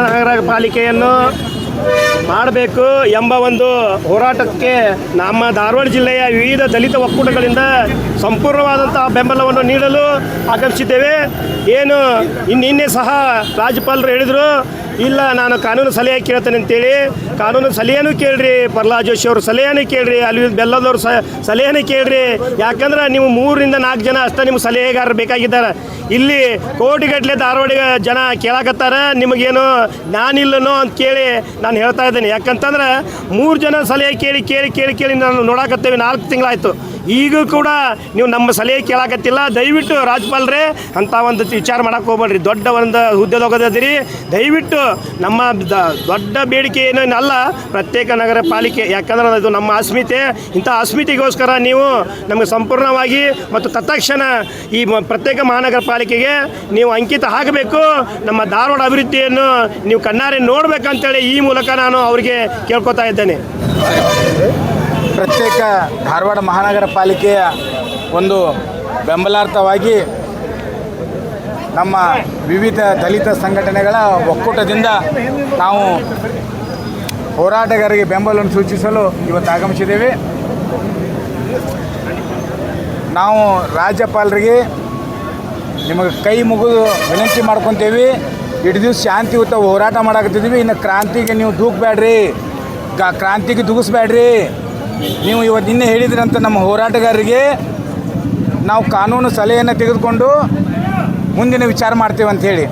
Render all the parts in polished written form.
ನಗರ ಪಾಲಿಕೆಯನ್ನು ಮಾಡಬೇಕು ಎಂಬ ಒಂದು ಹೋರಾಟಕ್ಕೆ ನಮ್ಮ ಧಾರವಾಡ ಜಿಲ್ಲೆಯ ವಿವಿಧ ದಲಿತ ಒಕ್ಕೂಟಗಳಿಂದ ಸಂಪೂರ್ಣವಾದಂತಹ ಬೆಂಬಲವನ್ನು ನೀಡಲು ಆಗಮಿಸಿದ್ದೇವೆ. ಏನು ನಿನ್ನೆ ಸಹ ರಾಜ್ಯಪಾಲರು ಹೇಳಿದರು, ಇಲ್ಲ ನಾನು ಕಾನೂನು ಸಲಹೆ ಕೇಳ್ತೇನೆ ಅಂತೇಳಿ. ಕಾನೂನು ಸಲಹೆನೂ ಕೇಳ್ರಿ, ಪ್ರಹ್ಲಾದ್ ಜೋಶಿ ಅವರು ಸಲಹೆನೂ ಕೇಳ್ರಿ, ಅಲ್ಲಿ ಬೆಲ್ಲದವ್ರು ಸಲಹೆನೂ ಕೇಳ್ರಿ. ಯಾಕಂದ್ರೆ ನೀವು 3 ರಿಂದ 4 ಜನ ಅಷ್ಟೇ ನಿಮ್ಮ ಸಲಹೆಗಾರರು ಬೇಕಾಗಿದ್ದಾರೆ. ಇಲ್ಲಿ ಕೋಟಿಗಟ್ಟಲೆ ಧಾರವಾಡ ಜನ ಕೇಳಾಕತ್ತಾರ, ನಿಮಗೇನು ನಾನಿಲ್ಲನೋ ಅಂತ ಕೇಳಿ ನಾನು ಹೇಳ್ತಾ ಇದ್ದೀನಿ. ಯಾಕಂತಂದ್ರೆ 3 ಜನ ಸಲಹೆ ಕೇಳಿ ಕೇಳಿ ಕೇಳಿ ಕೇಳಿ ನಾನು ನೋಡಾಕತ್ತೇವೆ, 4 ತಿಂಗಳಾಯಿತು. ಈಗೂ ಕೂಡ ನೀವು ನಮ್ಮ ಸಲಹೆ ಕೇಳಾಕತ್ತಿಲ್ಲ. ದಯವಿಟ್ಟು ರಾಜ್ಯಪಾಲರೇ ಅಂಥ ಒಂದು ವಿಚಾರ ಮಾಡಕ್ಕೆ ಹೋಗ್ಬೇಡ್ರಿ. ದೊಡ್ಡ ಒಂದು ಹುದ್ದೆದೋಗೋದಿರಿ. ದಯವಿಟ್ಟು ನಮ್ಮ ದೊಡ್ಡ ಬೇಡಿಕೆ ಏನೇನಲ್ಲ, ಪ್ರತ್ಯೇಕ ನಗರ ಪಾಲಿಕೆ. ಯಾಕಂದ್ರೆ ಅದು ನಮ್ಮ ಅಸ್ಮಿತೆ. ಇಂಥ ಅಸ್ಮಿತೆಗೋಸ್ಕರ ನೀವು ನಮಗೆ ಸಂಪೂರ್ಣವಾಗಿ ಮತ್ತು ತತ್ಕ್ಷಣ ಈ ಪ್ರತ್ಯೇಕ ಮಹಾನಗರ ಪಾಲಿಕೆಗೆ ನೀವು ಅಂಕಿತ ಹಾಕಬೇಕು. ನಮ್ಮ ಧಾರವಾಡ ಅಭಿವೃದ್ಧಿಯನ್ನು ನೀವು ಕಣ್ಣಾರೆ ನೋಡಬೇಕಂತೇಳಿ ಈ ಮೂಲಕ ನಾನು ಅವರಿಗೆ ಕೇಳ್ಕೊತಾ ಇದ್ದೇನೆ. ಪ್ರತ್ಯೇಕ ಧಾರವಾಡ ಮಹಾನಗರ ಪಾಲಿಕೆಯ ಒಂದು ಬೆಂಬಲಾರ್ಥವಾಗಿ ನಮ್ಮ ವಿವಿಧ ದಲಿತ ಸಂಘಟನೆಗಳ ಒಕ್ಕೂಟದಿಂದ ನಾವು ಹೋರಾಟಗಾರರಿಗೆ ಬೆಂಬಲವನ್ನು ಸೂಚಿಸಲು ಇವತ್ತು ಆಗಮಿಸಿದ್ದೇವೆ. ನಾವು ರಾಜ್ಯಪಾಲರಿಗೆ ನಿಮಗೆ ಕೈ ಮುಗಿದು ವಿನಂತಿ ಮಾಡ್ಕೊತೀವಿ. ಇಡೀ ದಿವಸ ಶಾಂತಿಯುತ ಹೋರಾಟ ಮಾಡಾಕತ್ತಿದ್ದೀವಿ. ಇನ್ನು ಕ್ರಾಂತಿಗೆ ನೀವು ದೂಕಬೇಡ್ರಿ, ಕ್ರಾಂತಿಗೆ ದುಗಿಸ್ಬೇಡ್ರಿ. ನೀವು ಇವತ್ತು ನಿನ್ನೆ ಹೇಳಿದ್ರಂತ ನಮ್ಮ ಹೋರಾಟಗಾರರಿಗೆ ನಾವು ಕಾನೂನು ಸಲಹೆಯನ್ನು ತೆಗೆದುಕೊಂಡು ಮುಂದಿನ ವಿಚಾರ ಮಾಡ್ತೇವೆ ಅಂಥೇಳಿ.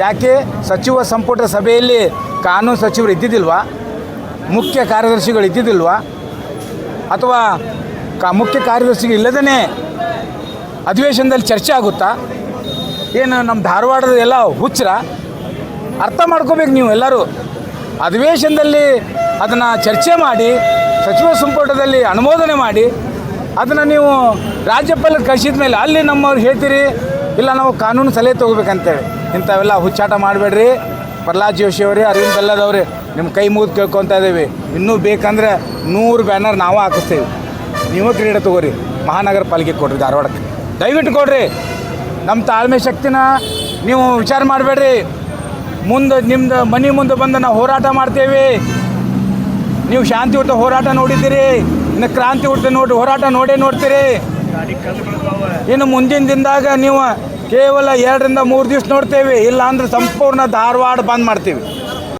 ಯಾಕೆ ಸಚಿವ ಸಂಪುಟ ಸಭೆಯಲ್ಲಿ ಕಾನೂನು ಸಚಿವರು ಇದ್ದಿದ್ದಿಲ್ವಾ? ಮುಖ್ಯ ಕಾರ್ಯದರ್ಶಿಗಳು ಇದ್ದಿದ್ದಿಲ್ವಾ? ಅಥವಾ ಮುಖ್ಯ ಕಾರ್ಯದರ್ಶಿಗಳು ಇಲ್ಲದೇ ಅಧಿವೇಶನದಲ್ಲಿ ಚರ್ಚೆ ಆಗುತ್ತಾ? ಏನು ನಮ್ಮ ಧಾರವಾಡದ ಎಲ್ಲ ಹುಚ್ಚರ? ಅರ್ಥ ಮಾಡ್ಕೋಬೇಕು ನೀವು ಎಲ್ಲರೂ. ಅಧಿವೇಶನದಲ್ಲಿ ಅದನ್ನು ಚರ್ಚೆ ಮಾಡಿ, ಸಚಿವ ಸಂಪುಟದಲ್ಲಿ ಅನುಮೋದನೆ ಮಾಡಿ, ಅದನ್ನು ನೀವು ರಾಜ್ಯಪಾಲರಿಗೆ ಕಳಿಸಿದ ಮೇಲೆ ಅಲ್ಲಿ ನಮ್ಮವ್ರು ಹೇಳ್ತೀರಿ ಇಲ್ಲ ನಾವು ಕಾನೂನು ಸಲಹೆ ತೊಗೋಬೇಕಂತೇಳಿ. ಇಂಥವೆಲ್ಲ ಹುಚ್ಚಾಟ ಮಾಡಬೇಡ್ರಿ. ಪ್ರಹ್ಲಾದ್ ಜೋಶಿ ಅವರೇ, ಅರವಿಂದ್ ಬೆಲ್ಲದವ್ರೆ, ನಿಮ್ಮ ಕೈ ಮುಗಿದು ಕೇಳ್ಕೊತಾ ಇದ್ದೀವಿ. ಇನ್ನೂ ಬೇಕಂದರೆ 100 ಬ್ಯಾನರ್ ನಾವು ಹಾಕಿಸ್ತೇವೆ. ನೀವು ಕ್ರೀಡೆ ತೊಗೋರಿ, ಮಹಾನಗರ ಪಾಲಿಕೆ ಕೊಡ್ರಿ, ಧಾರವಾಡಕ್ಕೆ ದಯವಿಟ್ಟು ಕೊಡ್ರಿ. ನಮ್ಮ ತಾಳ್ಮೆ ಶಕ್ತಿನ ನೀವು ವಿಚಾರ ಮಾಡಬೇಡ್ರಿ. ಮುಂದೆ ನಿಮ್ಮದು ಮನೆ ಮುಂದೆ ಬಂದು ನಾವು ಹೋರಾಟ ಮಾಡ್ತೇವೆ. ನೀವು ಶಾಂತಿಯುತ ಹೋರಾಟ ನೋಡಿದ್ದೀರಿ, ಇನ್ನು ಕ್ರಾಂತಿಯುತ ಹೋರಾಟ ನೋಡ್ತೀರಿ. ಇನ್ನು ಮುಂದಿನ ದಿನದಾಗ ನೀವು ಕೇವಲ 2 ರಿಂದ 3 ದಿವಸ ನೋಡ್ತೇವೆ. ಇಲ್ಲ ಅಂದ್ರೆ ಸಂಪೂರ್ಣ ಧಾರವಾಡ ಬಂದ್ ಮಾಡ್ತೀವಿ.